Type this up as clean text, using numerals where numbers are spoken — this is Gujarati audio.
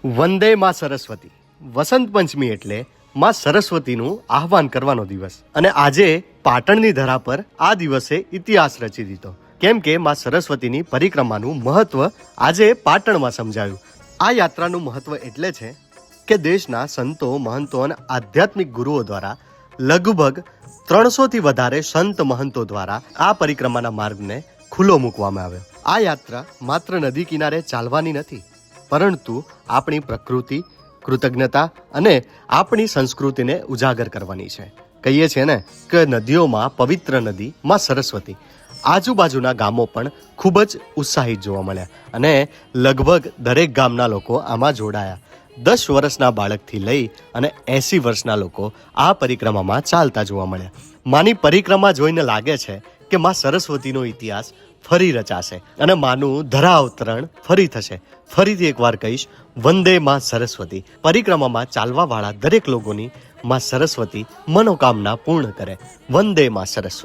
વંદે માં સરસ્વતી. વસંત પંચમી એટલે માં સરસ્વતીનું આહવાન કરવાનો દિવસ. અને આજે પાટણની ધરા પર આ દિવસે ઇતિહાસ રચી દીધો, કેમ કે માં સરસ્વતીની પરિક્રમાનું મહત્વ આજે પાટણમાં સમજાયું. આ યાત્રાનું મહત્વ એટલે છે કે દેશના સંતો, મહંતો અને આધ્યાત્મિક ગુરુઓ દ્વારા લગભગ 300થી વધારે સંત મહંતો દ્વારા આ પરિક્રમાના માર્ગને ખુલ્લો મૂકવામાં આવ્યો. આ યાત્રા માત્ર નદી કિનારે ચાલવાની નથી, પરંતુ આપણી પ્રકૃતિ, કૃતજ્ઞતા અને આપણી સંસ્કૃતિને ઉજાગર કરવાની છે. કહીએ છીએ ને કે નદીઓમાં પવિત્ર નદી માં સરસ્વતી. આજુબાજુના ગામો પણ ખૂબ જ ઉત્સાહિત જોવા મળ્યા અને લગભગ દરેક ગામના લોકો આમાં જોડાયા. 10 વર્ષના બાળકથી લઈ અને 80 વર્ષના લોકો આ પરિક્રમામાં ચાલતા જોવા મળ્યા. માની પરિક્રમા જોઈને લાગે છે કે માં સરસ્વતીનો ઇતિહાસ ફરી રચાશે અને માનું ધરા અવતરણ ફરી થશે. ફરીથી એકવાર કહીશ, વંદે માં સરસ્વતી. પરિક્રમામાં ચાલવા વાળા દરેક લોકોની માં સરસ્વતી મનોકામના પૂર્ણ કરે. વંદે માં સરસ્વતી.